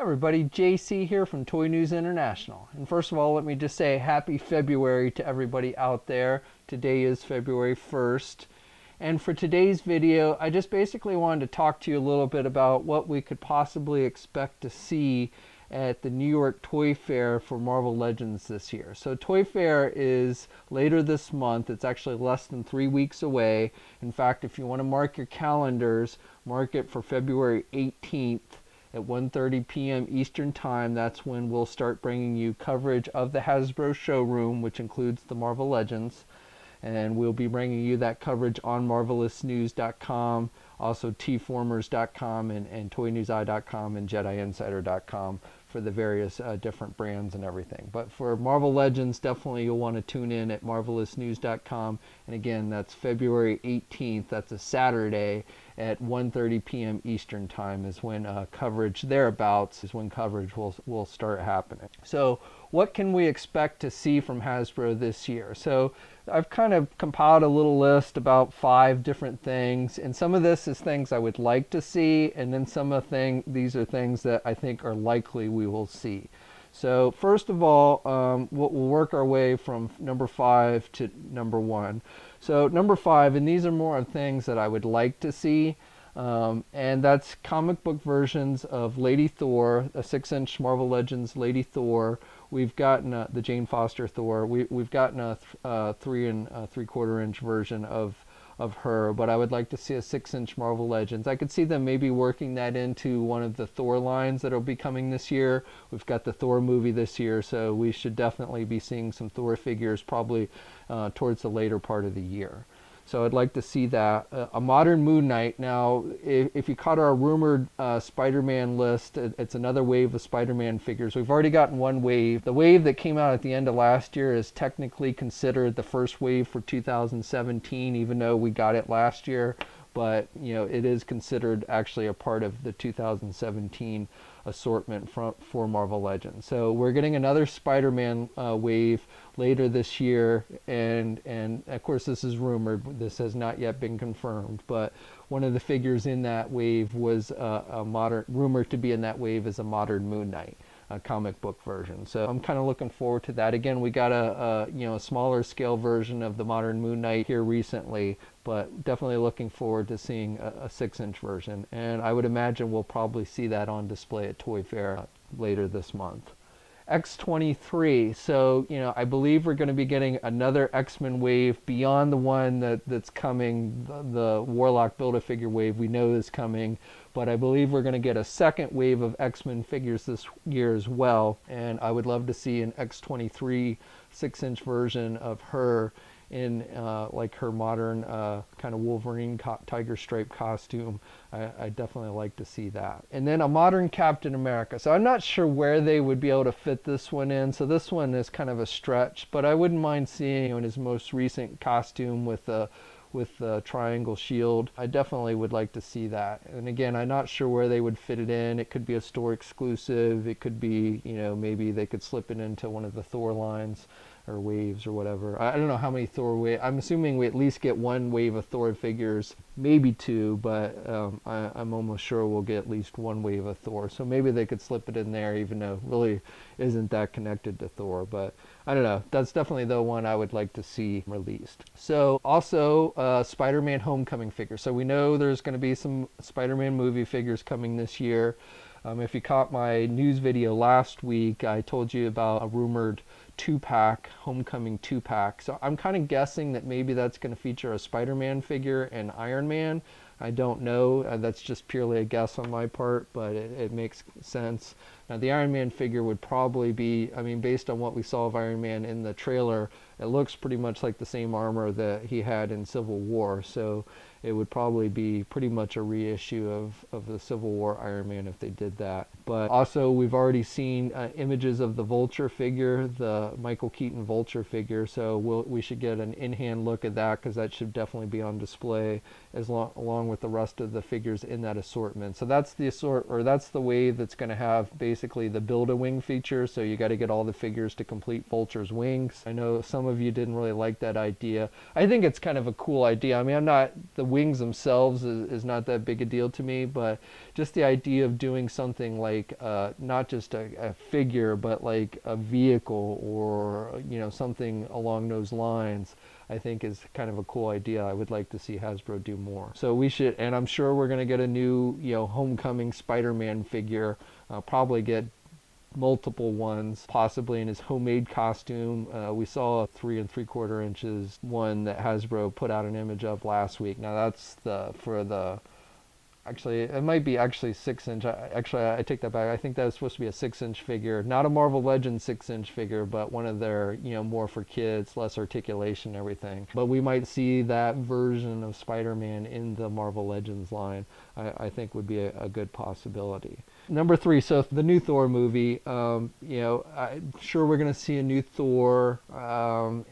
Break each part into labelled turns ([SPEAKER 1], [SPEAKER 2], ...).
[SPEAKER 1] Everybody, JC here from Toy News International. And first of all, let me just say happy February to everybody out there. Today is February 1st. And for today's video, I just basically wanted to talk to you a little bit about what we could possibly expect to see at the New York Toy Fair for Marvel Legends this year. So Toy Fair is later this month. It's actually less than 3 weeks away. In fact, if you want to mark your calendars, mark it for February 18th. At 1:30 p.m. Eastern Time. That's when we'll start bringing you coverage of the Hasbro Showroom, which includes the Marvel Legends. And we'll be bringing you that coverage on marvelousnews.com, also tformers.com and toynewseye.com and jediinsider.com for the various different brands and everything. But for Marvel Legends, definitely you'll want to tune in at marvelousnews.com. And again, that's February 18th. That's a Saturday at 1:30 p.m. Eastern Time is when coverage thereabouts is when coverage will start happening. So what can we expect to see from Hasbro this year? So I've kind of compiled a little list about 5 different things, and some of this is things I would like to see, and then these are things that I think are likely we will see. So first of all, we'll work our way from number 5 to number 1. So number 5, and these are more of things that I would like to see, and that's comic book versions of Lady Thor, a 6-inch Marvel Legends Lady Thor. We've gotten the Jane Foster Thor. We've gotten a 3 3/4 inch version of her, but I would like to see a 6-inch Marvel Legends. I could see them maybe working that into one of the Thor lines that will be coming this year. We've got the Thor movie this year, so we should definitely be seeing some Thor figures probably towards the later part of the year. So I'd like to see that. A modern Moon Knight. Now, if you caught our rumored Spider-Man list, it's another wave of Spider-Man figures. We've already gotten one wave. The wave that came out at the end of last year is technically considered the first wave for 2017, even though we got it last year. But, you know, it is considered actually a part of the 2017 assortment for Marvel Legends. So we're getting another Spider-Man wave later this year, and of course this is rumored. This has not yet been confirmed, but one of the figures in that wave was rumored to be in that wave is a modern Moon Knight. A comic book version. So I'm kind of looking forward to that. Again, we got a smaller scale version of the modern Moon Knight here recently, but definitely looking forward to seeing a 6-inch version. And I would imagine we'll probably see that on display at Toy Fair later this month. X-23. So, I believe we're going to be getting another X-Men wave beyond the one that's coming, the Warlock Build-A-Figure wave we know is coming, but I believe we're going to get a second wave of X-Men figures this year as well, and I would love to see an X-23 6-inch version of her in like her modern kind of Wolverine tiger stripe costume. I definitely like to see that. And then a modern Captain America. So I'm not sure where they would be able to fit this one in. So this one is kind of a stretch, but I wouldn't mind seeing in his most recent costume with the triangle shield. I definitely would like to see that. And again, I'm not sure where they would fit it in. It could be a store exclusive. It could be, maybe they could slip it into one of the Thor lines or waves or whatever. I don't know how many Thor waves. I'm assuming we at least get one wave of Thor figures, maybe 2, but I'm almost sure we'll get at least one wave of Thor. So maybe they could slip it in there, even though it really isn't that connected to Thor. But I don't know. That's definitely the one I would like to see released. So also Spider-Man Homecoming figure. So we know there's going to be some Spider-Man movie figures coming this year. If you caught my news video last week, I told you about a rumored 2-pack, Homecoming 2-pack. So I'm kind of guessing that maybe that's going to feature a Spider-Man figure and Iron Man. I don't know. That's just purely a guess on my part, but it makes sense. Now, the Iron Man figure would probably be, based on what we saw of Iron Man in the trailer, it looks pretty much like the same armor that he had in Civil War. So it would probably be pretty much a reissue of the Civil War Iron Man if they did that. But also, we've already seen images of the Vulture figure, the Michael Keaton Vulture figure. So we should get an in-hand look at that, because that should definitely be on display along with the rest of the figures in that assortment. So that's the wave that's going to have basically basically the Build-A-Wing feature, so you got to get all the figures to complete Vulture's wings. I know some of you didn't really like that idea. I think it's kind of a cool idea. I mean, the wings themselves is not that big a deal to me, but just the idea of doing something like not just a figure, but like a vehicle or, you know, something along those lines, I think is kind of a cool idea. I would like to see Hasbro do more. So we should, and I'm sure we're going to get a new, you know, Homecoming Spider-Man figure, probably get multiple ones, possibly in his homemade costume. We saw a 3 3/4 inches one that Hasbro put out an image of last week. Now that's actually, it might be actually 6-inch. Actually, I take that back. I think that was supposed to be a 6-inch figure. Not a Marvel Legends 6-inch figure, but one of their, you know, more for kids, less articulation and everything. But we might see that version of Spider-Man in the Marvel Legends line. I think would be a good possibility. Number 3, so the new Thor movie. You know, I'm sure we're going to see a new Thor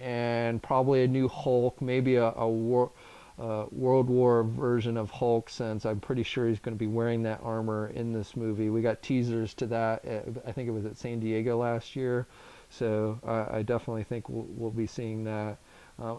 [SPEAKER 1] and probably a new Hulk, maybe a World War version of Hulk, since I'm pretty sure he's going to be wearing that armor in this movie. We got teasers to that. I think it was at San Diego last year, so I definitely think we'll be seeing that.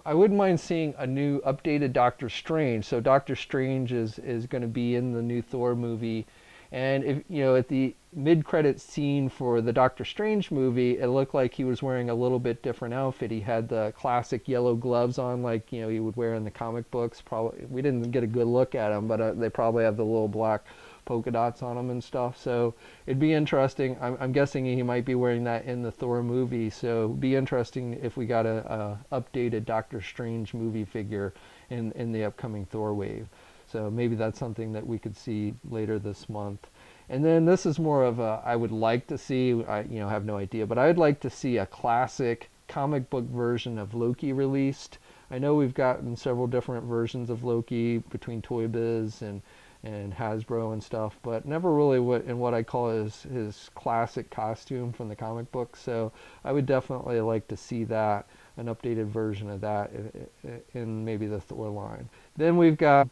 [SPEAKER 1] I wouldn't mind seeing a new updated Doctor Strange. So Doctor Strange is going to be in the new Thor movie. And if you know, at the mid-credit scene for the Doctor Strange movie, it looked like he was wearing a little bit different outfit. He had the classic yellow gloves on, like, you know, he would wear in the comic books. Probably we didn't get a good look at him, but they probably have the little black polka dots on them and stuff. So it'd be interesting. I'm guessing he might be wearing that in the Thor movie. So it'd be interesting if we got a updated Doctor Strange movie figure in the upcoming Thor wave. So maybe that's something that we could see later this month. And then this is more of a, I would like to see, I have no idea, but I'd like to see a classic comic book version of Loki released. I know we've gotten several different versions of Loki between Toy Biz and Hasbro and stuff, but never really what I call his classic costume from the comic book. So I would definitely like to see that, an updated version of that in maybe the Thor line. Then we've got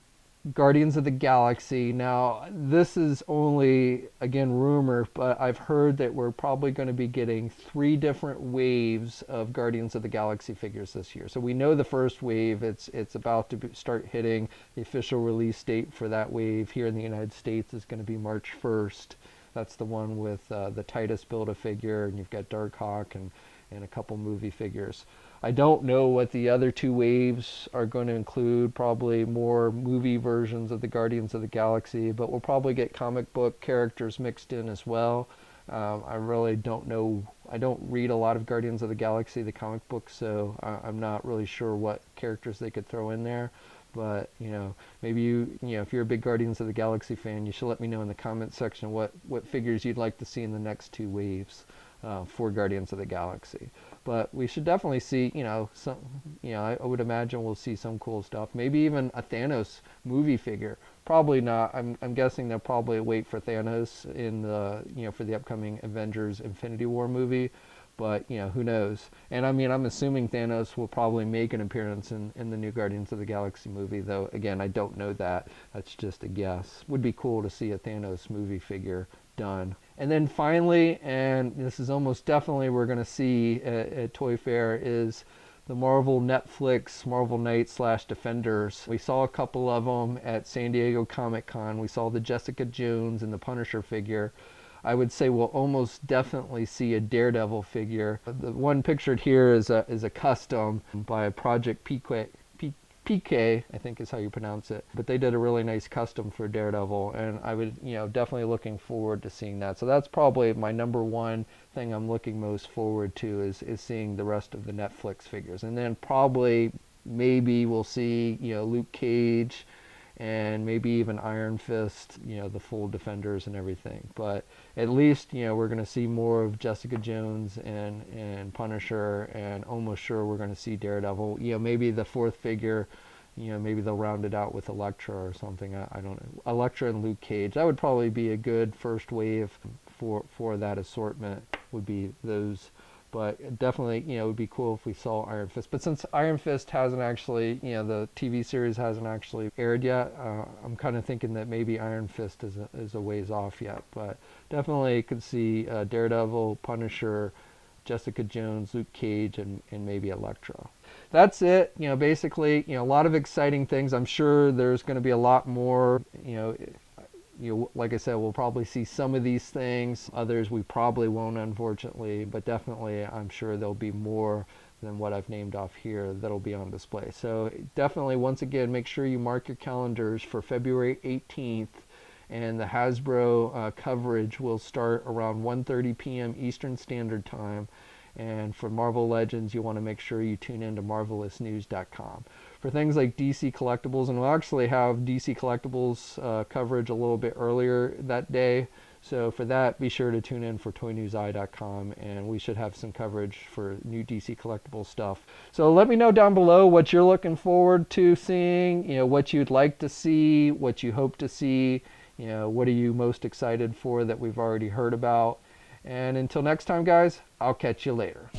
[SPEAKER 1] Guardians of the Galaxy. Now, this is only, again, rumor, but I've heard that we're probably going to be getting 3 different waves of Guardians of the Galaxy figures this year. So we know the first wave, it's about to start hitting. The official release date for that wave here in the United States is going to be March 1st. That's the one with the Titus Build-A-Figure, and you've got Darkhawk and a couple movie figures. I don't know what the other 2 waves are going to include, probably more movie versions of the Guardians of the Galaxy, but we'll probably get comic book characters mixed in as well. I really don't know. I don't read a lot of Guardians of the Galaxy, the comic book, so I'm not really sure what characters they could throw in there. But, maybe if you're a big Guardians of the Galaxy fan, you should let me know in the comment section what figures you'd like to see in the next 2 waves for Guardians of the Galaxy. But we should definitely see, some, I would imagine we'll see some cool stuff. Maybe even a Thanos movie figure. Probably not. I'm guessing they'll probably wait for Thanos in the, for the upcoming Avengers Infinity War movie. But, who knows? And I mean, I'm assuming Thanos will probably make an appearance in the new Guardians of the Galaxy movie, though, again, I don't know that. That's just a guess. Would be cool to see a Thanos movie figure done. And then finally, and this is almost definitely we're going to see at Toy Fair, is the Netflix Marvel Knights / Defenders. We saw a couple of them at San Diego Comic-Con. We saw the Jessica Jones and the Punisher figure. I would say we'll almost definitely see a Daredevil figure. The one pictured here is a custom by Project PK, I think is how you pronounce it. But they did a really nice custom for Daredevil, and I would, definitely looking forward to seeing that. So that's probably my number one thing I'm looking most forward to is seeing the rest of the Netflix figures. And then probably, maybe we'll see, Luke Cage, and maybe even Iron Fist, the full Defenders and everything. But at least, we're going to see more of Jessica Jones and Punisher, and almost sure we're going to see Daredevil. Maybe the 4th figure, maybe they'll round it out with Elektra or something. I don't know. Elektra and Luke Cage. That would probably be a good first wave for that assortment, would be those. But definitely, it would be cool if we saw Iron Fist. But since Iron Fist hasn't actually, the TV series hasn't actually aired yet, I'm kind of thinking that maybe Iron Fist is a ways off yet. But definitely could see Daredevil, Punisher, Jessica Jones, Luke Cage, and maybe Elektra. That's it. Basically, a lot of exciting things. I'm sure there's going to be a lot more. Like I said, we'll probably see some of these things. Others we probably won't, unfortunately. But definitely, I'm sure there'll be more than what I've named off here that'll be on display. So definitely, once again, make sure you mark your calendars for February 18th. And the Hasbro coverage will start around 1:30 p.m. Eastern Standard Time. And for Marvel Legends, you want to make sure you tune into marvelousnews.com. For things like DC Collectibles, and we'll actually have DC Collectibles coverage a little bit earlier that day. So for that, be sure to tune in for toynewseye.com, and we should have some coverage for new DC Collectibles stuff. So let me know down below what you're looking forward to seeing, what you'd like to see, what you hope to see, what are you most excited for that we've already heard about. And until next time, guys, I'll catch you later.